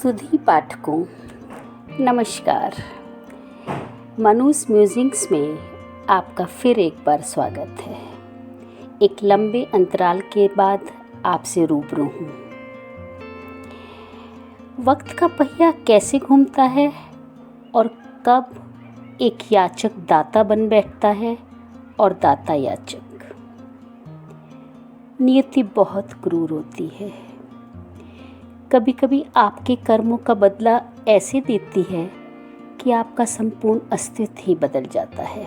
सुधी पाठकों, नमस्कार। मनुज म्यूजिक्स में आपका फिर एक बार स्वागत है। एक लंबे अंतराल के बाद आपसे रूबरू हूँ। वक्त का पहिया कैसे घूमता है और कब एक याचक दाता बन बैठता है और दाता याचक। नियति बहुत क्रूर होती है। कभी कभी आपके कर्मों का बदला ऐसे देती है कि आपका संपूर्ण अस्तित्व ही बदल जाता है।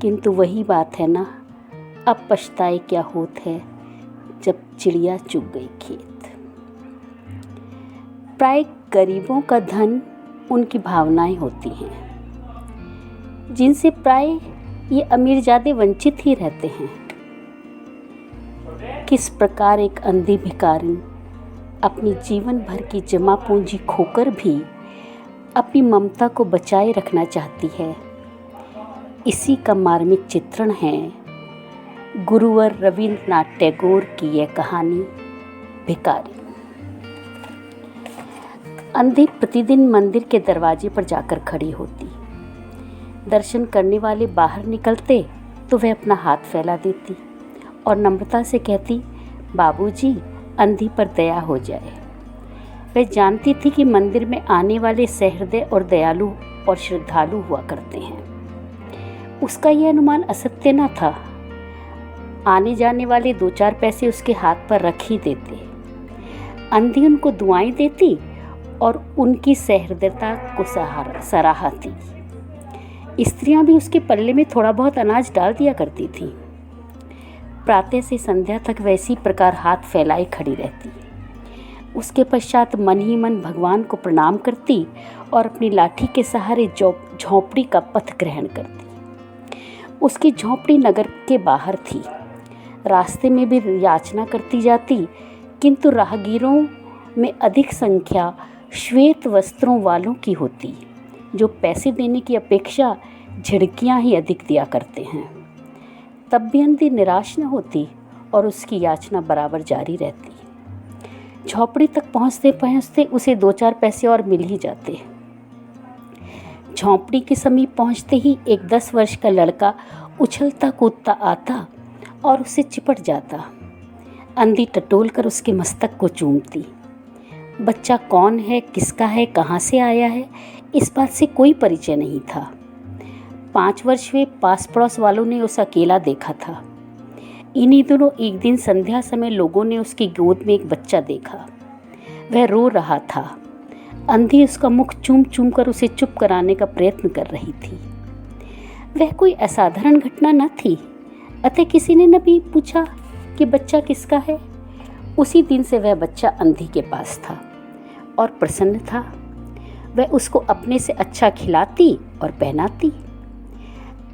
किंतु वही बात है ना, अब पछताए क्या होत है जब चिड़िया चुग गई खेत। प्राय गरीबों का धन उनकी भावनाएं होती हैं, जिनसे प्राय ये अमीरजादे वंचित ही रहते हैं। किस प्रकार एक अंधी भिखारिन अपनी जीवन भर की जमा पूंजी खोकर भी अपनी ममता को बचाए रखना चाहती है, इसी का मार्मिक चित्रण है गुरुवर रविंद्रनाथ टैगोर की यह कहानी भिखारी। अंधी प्रतिदिन मंदिर के दरवाजे पर जाकर खड़ी होती। दर्शन करने वाले बाहर निकलते तो वह अपना हाथ फैला देती और नम्रता से कहती, बाबूजी, अंधी पर दया हो जाए। वह जानती थी कि मंदिर में आने वाले सहृदय और दयालु और श्रद्धालु हुआ करते हैं। उसका यह अनुमान असत्य न था। आने जाने वाले 2-4 पैसे उसके हाथ पर रख ही देते। अंधी उनको दुआएं देती और उनकी सहृदयता को सराहती। स्त्रियां भी उसके पल्ले में थोड़ा बहुत अनाज डाल दिया करती थीं। प्रातः से संध्या तक वैसी प्रकार हाथ फैलाए खड़ी रहती। उसके पश्चात मन ही मन भगवान को प्रणाम करती और अपनी लाठी के सहारे झोंपड़ी का पथ ग्रहण करती। उसकी झोंपड़ी नगर के बाहर थी। रास्ते में भी याचना करती जाती, किंतु राहगीरों में अधिक संख्या श्वेत वस्त्रों वालों की होती, जो पैसे देने की अपेक्षा झिड़कियां ही अधिक दिया करते हैं। तब भी अंधी निराश न होती और उसकी याचना बराबर जारी रहती। झोपड़ी तक पहुँचते पहुँचते उसे 2-4 पैसे और मिल ही जाते। झोंपड़ी के समीप पहुँचते ही एक 10 वर्ष का लड़का उछलता कूदता आता और उसे चिपट जाता। अंधी टटोल कर उसके मस्तक को चूमती। बच्चा कौन है, किसका है, कहाँ से आया है, इस बात से कोई परिचय नहीं था। 5 वर्ष हुए पास पड़ोस वालों ने उसे अकेला देखा था। इन्हीं दिनों एक दिन संध्या समय लोगों ने उसकी गोद में एक बच्चा देखा। वह रो रहा था। अंधी उसका मुख चूम चूम कर उसे चुप कराने का प्रयत्न कर रही थी। वह कोई असाधारण घटना न थी, अतः किसी ने न भी पूछा कि बच्चा किसका है। उसी दिन से वह बच्चा अंधी के पास था और प्रसन्न था। वह उसको अपने से अच्छा खिलाती और पहनाती।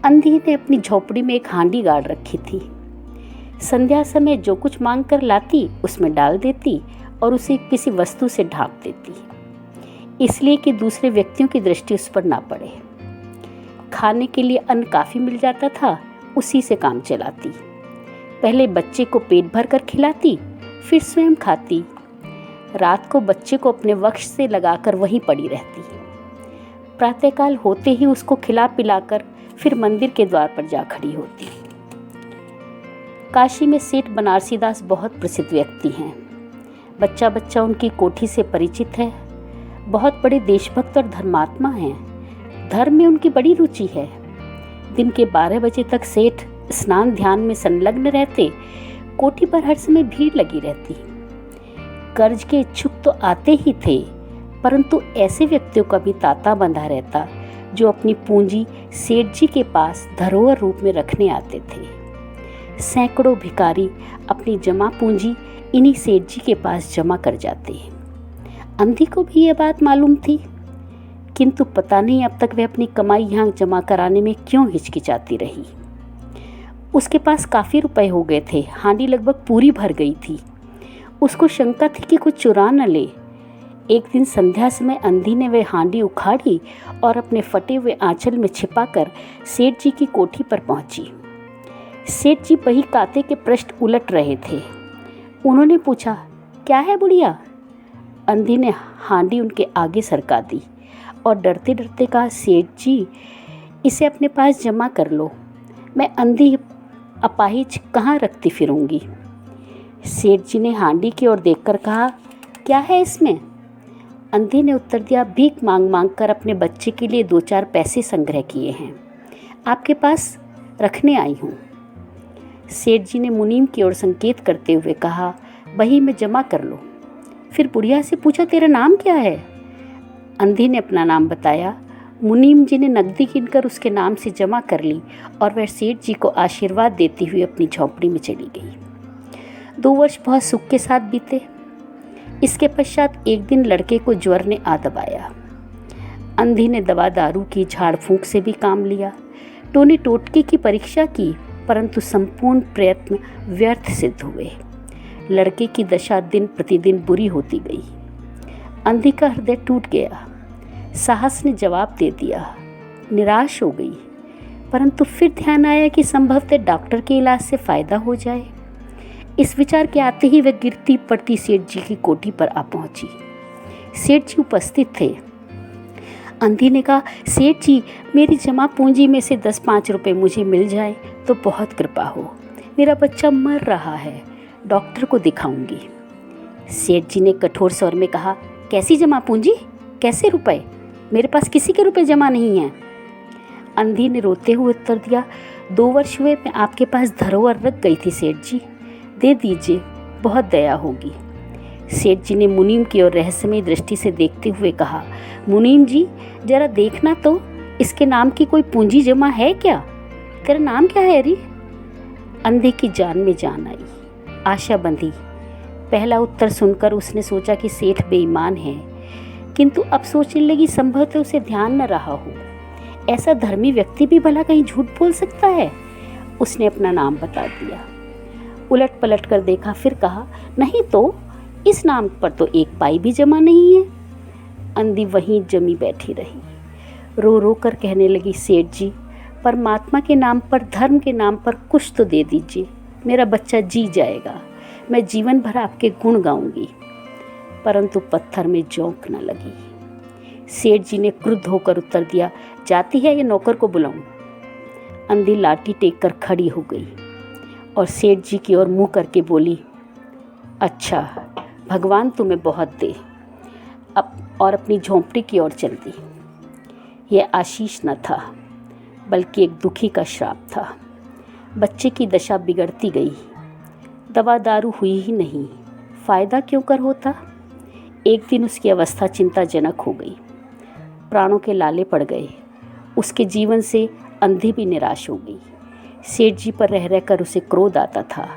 अंधी ने अपनी झोपड़ी में एक हांडी गाड़ रखी थी। संध्या समय जो कुछ मांग कर लाती उसमें डाल देती और उसे किसी वस्तु से ढांप देती, इसलिए कि दूसरे व्यक्तियों की दृष्टि उस पर ना पड़े। खाने के लिए अन्न काफ़ी मिल जाता था, उसी से काम चलाती। पहले बच्चे को पेट भर कर खिलाती, फिर स्वयं खाती। रात को बच्चे को अपने वक्ष से लगाकर वहीं पड़ी रहती। प्रातःकाल होते ही उसको खिला पिलाकर फिर मंदिर के द्वार पर जा खड़ी होती। काशी में सेठ बनारसी दास बहुत प्रसिद्ध व्यक्ति हैं। बच्चा बच्चा उनकी कोठी से परिचित है। बहुत बड़े देशभक्त और धर्मात्मा हैं। धर्म में उनकी बड़ी रुचि है। दिन के 12 बजे तक सेठ स्नान ध्यान में संलग्न रहते। कोठी पर हर समय भीड़ लगी रहती। कर्ज के इच्छुक तो आते ही थे, परंतु ऐसे व्यक्तियों का भी तांता बंधा रहता जो अपनी पूंजी सेठ जी के पास धरोहर रूप में रखने आते थे। सैकड़ों भिखारी अपनी जमा पूंजी इन्हीं सेठ जी के पास जमा कर जाते। अंधी को भी यह बात मालूम थी, किंतु पता नहीं अब तक वह अपनी कमाई यहाँ जमा कराने में क्यों हिचकिचाती रही। उसके पास काफ़ी रुपए हो गए थे। हांडी लगभग पूरी भर गई थी। उसको शंका थी कि कुछ चुरा न ले। एक दिन संध्या समय अंधी ने वह हांडी उखाड़ी और अपने फटे हुए आंचल में छिपाकर सेठ जी की कोठी पर पहुंची। सेठ जी बही काते के पृष्ठ उलट रहे थे। उन्होंने पूछा, क्या है बुढ़िया? अंधी ने हांडी उनके आगे सरका दी और डरते डरते कहा, सेठ जी, इसे अपने पास जमा कर लो, मैं अंधी अपाहिज कहाँ रखती फिरूंगी। सेठ जी ने हांडी की ओर देखकर कहा, क्या है इसमें। अंधी ने उत्तर दिया, भीख मांग मांग कर अपने बच्चे के लिए 2-4 पैसे संग्रह किए हैं, आपके पास रखने आई हूँ। सेठ जी ने मुनीम की ओर संकेत करते हुए कहा, बही में जमा कर लो। फिर बुढ़िया से पूछा, तेरा नाम क्या है। अंधी ने अपना नाम बताया। मुनीम जी ने नकदी गिनकर उसके नाम से जमा कर ली और वह सेठ जी को आशीर्वाद देती हुई अपनी झोंपड़ी में चली गई। 2 वर्ष बहुत सुख के साथ बीते। इसके पश्चात एक दिन लड़के को ज्वर ने आ दबाया। अंधी ने दवा दारू की, झाड़ फूंक से भी काम लिया, टोनी टोटके की परीक्षा की, परंतु संपूर्ण प्रयत्न व्यर्थ सिद्ध हुए। लड़के की दशा दिन प्रतिदिन बुरी होती गई। अंधी का हृदय टूट गया। साहस ने जवाब दे दिया, निराश हो गई, परंतु फिर ध्यान आया कि संभवतः डॉक्टर के इलाज से फायदा हो जाए। इस विचार के आते ही वह गिरती पड़ती सेठ जी की कोठी पर आ पहुंची। सेठ जी उपस्थित थे। अंधी ने कहा, सेठ जी, मेरी जमा पूंजी में से 10-5 रुपए मुझे मिल जाए तो बहुत कृपा हो। मेरा बच्चा मर रहा है, डॉक्टर को दिखाऊंगी। सेठ जी ने कठोर स्वर में कहा, कैसी जमा पूंजी, कैसे रुपए, मेरे पास किसी के रुपए जमा नहीं हैं। अंधी ने रोते हुए उत्तर दिया, 2 वर्ष हुए मैं आपके पास धरोहर रख गई थी सेठ जी, दे दीजिए, बहुत दया होगी। सेठ जी ने मुनीम की ओर रहस्यमयी दृष्टि से देखते हुए कहा, मुनीम जी, जरा देखना तो, इसके नाम की कोई पूंजी जमा है क्या। तेरा नाम क्या है री। अंधे की जान में जान आई, आशा बंधी। पहला उत्तर सुनकर उसने सोचा कि सेठ बेईमान है, किंतु अब सोचने लगी संभवतः उसे ध्यान न रहा हो। ऐसा धर्मी व्यक्ति भी भला कहीं झूठ बोल सकता है। उसने अपना नाम बता दिया। उलट पलट कर देखा, फिर कहा, नहीं तो इस नाम पर तो 1 पाई भी जमा नहीं है। अंधी वहीं जमी बैठी रही, रो रो कर कहने लगी, सेठ जी, परमात्मा के नाम पर, धर्म के नाम पर कुछ तो दे दीजिए, मेरा बच्चा जी जाएगा, मैं जीवन भर आपके गुण गाऊंगी। परंतु पत्थर में जोंक न लगी। सेठ जी ने क्रुद्ध होकर उत्तर दिया, जाती है या नौकर को बुलाऊं। अंधी लाठी टेक कर खड़ी हो गई और सेठ जी की ओर मुंह करके बोली, अच्छा, भगवान तुम्हें बहुत दे। और अपनी झोंपड़ी की ओर चल दी। यह आशीष न था, बल्कि एक दुखी का श्राप था। बच्चे की दशा बिगड़ती गई। दवा दारू हुई ही नहीं, फ़ायदा क्यों कर होता। एक दिन उसकी अवस्था चिंताजनक हो गई, प्राणों के लाले पड़ गए। उसके जीवन से अंधी भी निराश हो गई। सेठ जी पर रह रहकर उसे क्रोध आता था।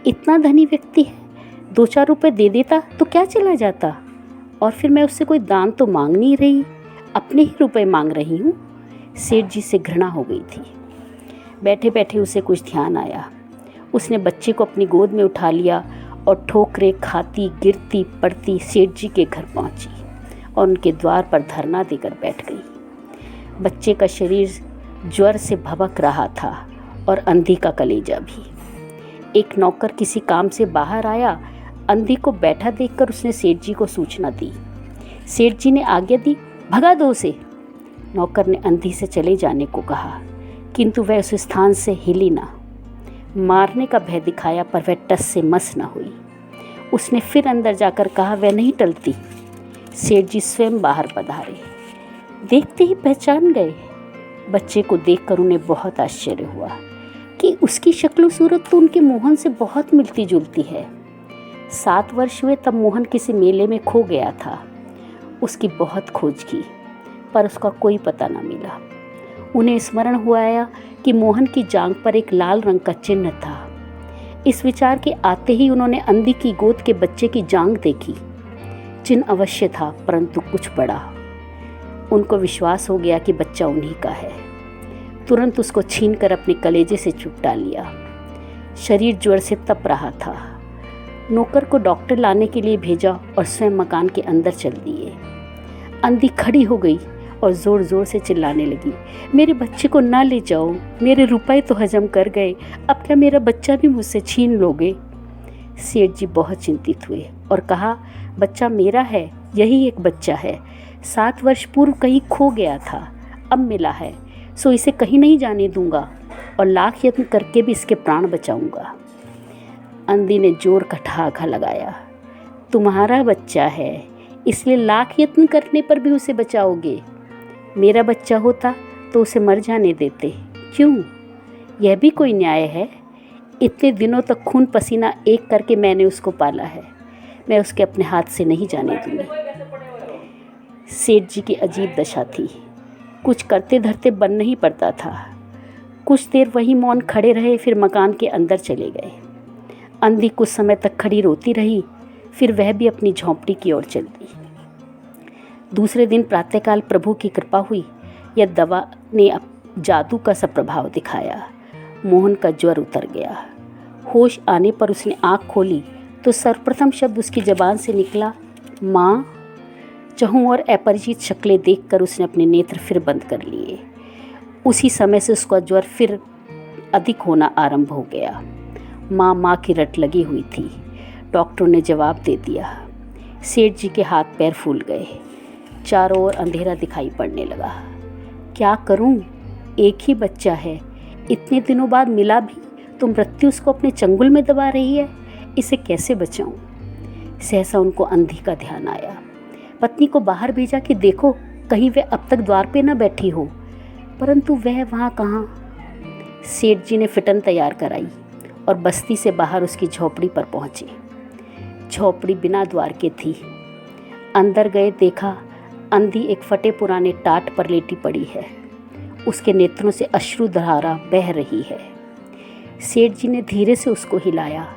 इतना धनी व्यक्ति है, 2-4 रुपए दे देता तो क्या चला जाता, और फिर मैं उससे कोई दान तो मांग नहीं रही, अपने ही रुपए मांग रही हूँ। सेठ जी से घृणा हो गई थी। बैठे बैठे उसे कुछ ध्यान आया। उसने बच्चे को अपनी गोद में उठा लिया और ठोकरे खाती गिरती पड़ती सेठ जी के घर पहुंची और उनके द्वार पर धरना देकर बैठ गई। बच्चे का शरीर ज्वर से भभक रहा था और अंधी का कलेजा भी। एक नौकर किसी काम से बाहर आया। अंधी को बैठा देखकर उसने सेठ जी को सूचना दी। सेठ जी ने आज्ञा दी, भगा दो उसे। नौकर ने अंधी से चले जाने को कहा, किंतु वह उस स्थान से हिली ना। मारने का भय दिखाया, पर वह टस से मस न हुई। उसने फिर अंदर जाकर कहा, वह नहीं टलती। सेठ जी स्वयं बाहर पधारे, देखते ही पहचान गए। बच्चे को देखकर उन्हें बहुत आश्चर्य हुआ कि उसकी शक्ल सूरत तो उनके मोहन से बहुत मिलती जुलती है। 7 वर्ष हुए तब मोहन किसी मेले में खो गया था। उसकी बहुत खोज की, पर उसका कोई पता न मिला। उन्हें स्मरण हुआ आया कि मोहन की जांघ पर एक लाल रंग का चिन्ह था। इस विचार के आते ही उन्होंने अंधी की गोद के बच्चे की जांघ देखी। चिन्ह अवश्य था, परंतु कुछ बड़ा। उनको विश्वास हो गया कि बच्चा उन्हीं का है। तुरंत उसको छीनकर अपने कलेजे से चिपटा लिया। शरीर ज्वर से तप रहा था। नौकर को डॉक्टर लाने के लिए भेजा और स्वयं मकान के अंदर चल दिए। अंधी खड़ी हो गई और ज़ोर ज़ोर से चिल्लाने लगी, मेरे बच्चे को ना ले जाओ, मेरे रुपए तो हजम कर गए, अब क्या मेरा बच्चा भी मुझसे छीन लोगे। सेठ जी बहुत चिंतित हुए और कहा, बच्चा मेरा है, यही एक बच्चा है। 7 वर्ष पूर्व कहीं खो गया था, अब मिला है, सो इसे कहीं नहीं जाने दूंगा और लाख यत्न करके भी इसके प्राण बचाऊंगा। अंधी ने जोर का ठहाका लगाया, तुम्हारा बच्चा है इसलिए लाख यत्न करने पर भी उसे बचाओगे? मेरा बच्चा होता तो उसे मर जाने देते, क्यों? यह भी कोई न्याय है? इतने दिनों तक खून पसीना एक करके मैंने उसको पाला है, मैं उसके अपने हाथ से नहीं जाने दूंगी। सेठ जी की अजीब दशा थी, कुछ करते धरते बन नहीं पड़ता था। कुछ देर वहीं मौन खड़े रहे, फिर मकान के अंदर चले गए। अंधी कुछ समय तक खड़ी रोती रही, फिर वह भी अपनी झोंपड़ी की ओर चल दी। दूसरे दिन प्रातःकाल प्रभु की कृपा हुई, यह दवा ने जादू का सा प्रभाव दिखाया। मोहन का ज्वर उतर गया। होश आने पर उसने आँख खोली तो सर्वप्रथम शब्द उसकी ज़बान से निकला, माँ। चहु और अपरिचित शक्लें देखकर उसने अपने नेत्र फिर बंद कर लिए। उसी समय से उसका ज्वर फिर अधिक होना आरंभ हो गया। माँ माँ की रट लगी हुई थी। डॉक्टरों ने जवाब दे दिया। सेठ जी के हाथ पैर फूल गए। चारों ओर अंधेरा दिखाई पड़ने लगा। क्या करूं? एक ही बच्चा है, इतने दिनों बाद मिला भी तो मृत्यु उसको अपने चंगुल में दबा रही है, इसे कैसे बचाऊं? सहसा उनको अंधी का ध्यान आया। पत्नी को बाहर भेजा कि देखो कहीं वह अब तक द्वार पे न बैठी हो, परंतु वह वहाँ कहाँ। सेठ जी ने फिटन तैयार कराई और बस्ती से बाहर उसकी झोपड़ी पर पहुँचे। झोपड़ी बिना द्वार के थी। अंदर गए, देखा अंधी एक फटे पुराने टाट पर लेटी पड़ी है। उसके नेत्रों से अश्रुधारा बह रही है। सेठ जी ने धीरे से उसको हिलाया।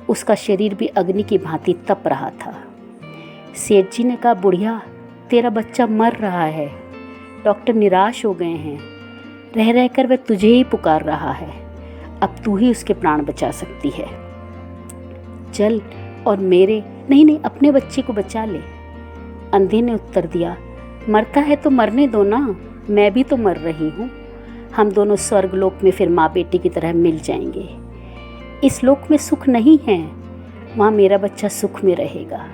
उसका शरीर भी अग्नि की भांति तप रहा था। सेठ जी ने कहा, बुढ़िया तेरा बच्चा मर रहा है, डॉक्टर निराश हो गए हैं, रह रहकर वह तुझे ही पुकार रहा है, अब तू ही उसके प्राण बचा सकती है। चल और मेरे नहीं अपने बच्चे को बचा ले। अंधी ने उत्तर दिया, मरता है तो मरने दो ना, मैं भी तो मर रही हूँ। हम दोनों स्वर्गलोक में फिर माँ बेटी की तरह मिल जाएंगे। इस लोक में सुख नहीं है, वहाँ मेरा बच्चा सुख में रहेगा।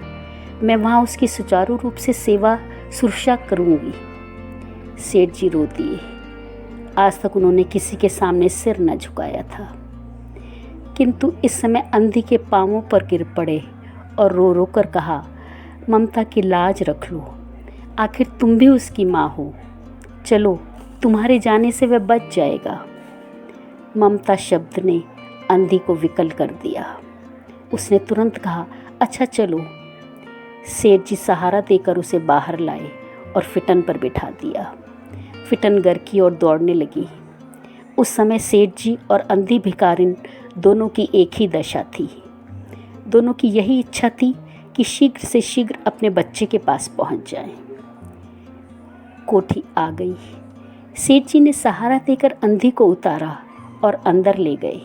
मैं वहाँ उसकी सुचारू रूप से सेवा सुरक्षा करूँगी। सेठ जी रो दिए। आज तक उन्होंने किसी के सामने सिर न झुकाया था, किंतु इस समय अंधी के पांवों पर गिर पड़े और रो रो कर कहा, ममता की लाज रख लो, आखिर तुम भी उसकी माँ हो, चलो तुम्हारे जाने से वह बच जाएगा। ममता शब्द ने अंधी को विकल कर दिया। उसने तुरंत कहा, अच्छा चलो। सेठ जी सहारा देकर उसे बाहर लाए और फिटन पर बिठा दिया। फिटन घर की ओर दौड़ने लगी। उस समय सेठ जी और अंधी भिखारिन दोनों की एक ही दशा थी। दोनों की यही इच्छा थी कि शीघ्र से शीघ्र अपने बच्चे के पास पहुंच जाएं। कोठी आ गई। सेठ जी ने सहारा देकर अंधी को उतारा और अंदर ले गए।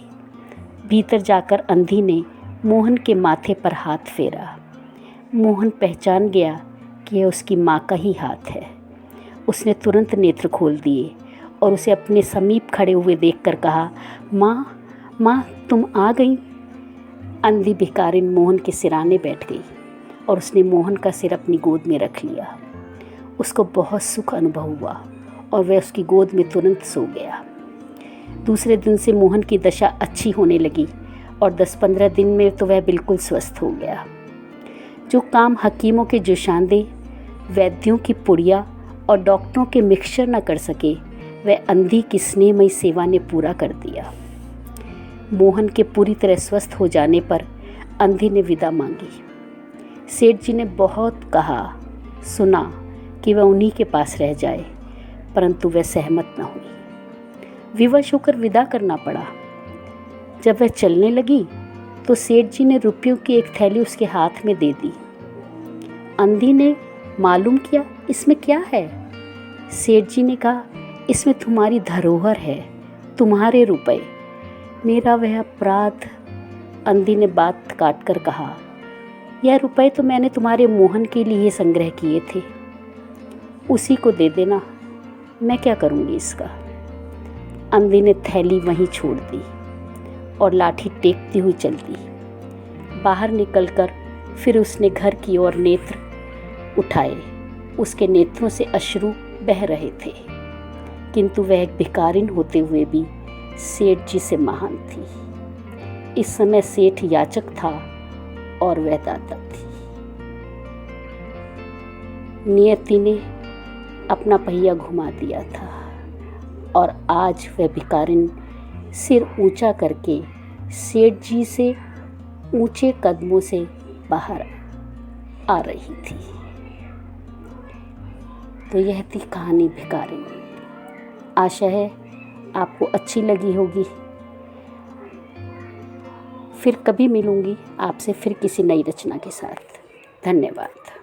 भीतर जाकर अंधी ने मोहन के माथे पर हाथ फेरा। मोहन पहचान गया कि यह उसकी माँ का ही हाथ है। उसने तुरंत नेत्र खोल दिए और उसे अपने समीप खड़े हुए देखकर कहा, माँ माँ तुम आ गई। अंधी भिखारिन मोहन के सिराने बैठ गई और उसने मोहन का सिर अपनी गोद में रख लिया। उसको बहुत सुख अनुभव हुआ और वह उसकी गोद में तुरंत सो गया। दूसरे दिन से मोहन की दशा अच्छी होने लगी और 10-15 दिन में तो वह बिल्कुल स्वस्थ हो गया। जो काम हकीमों के जोशांदे, वैद्यों की पुड़िया और डॉक्टरों के मिक्सचर न कर सके, वह अंधी की स्नेहमयी सेवा ने पूरा कर दिया। मोहन के पूरी तरह स्वस्थ हो जाने पर अंधी ने विदा मांगी। सेठ जी ने बहुत कहा सुना कि वह उन्हीं के पास रह जाए, परंतु वह सहमत न हुई। विवश होकर विदा करना पड़ा। जब वह चलने लगी तो सेठ जी ने रुपयों की एक थैली उसके हाथ में दे दी। अंधी ने मालूम किया इसमें क्या है। सेठ जी ने कहा, इसमें तुम्हारी धरोहर है, तुम्हारे रुपए, मेरा वह अपराध। अंधी ने बात काट कर कहा, यह रुपए तो मैंने तुम्हारे मोहन के लिए संग्रह किए थे, उसी को दे देना, मैं क्या करूँगी इसका। अंधी ने थैली वहीं छोड़ दी और लाठी टेकती हुई चल दी। बाहर निकलकर फिर उसने घर की ओर नेत्र उठाए। उसके नेत्रों से अश्रु बह रहे थे, किंतु वह एक भिखारिन होते हुए भी सेठ जी से महान थी। इस समय सेठ याचक था और वह दाता थी। नियति ने अपना पहिया घुमा दिया था और आज वह भिखारिन सिर ऊंचा करके सेठ जी से ऊंचे कदमों से बाहर आ रही थी। तो यह थी कहानी भिखारिन। आशा है आपको अच्छी लगी होगी। फिर कभी मिलूंगी आपसे फिर किसी नई रचना के साथ। धन्यवाद।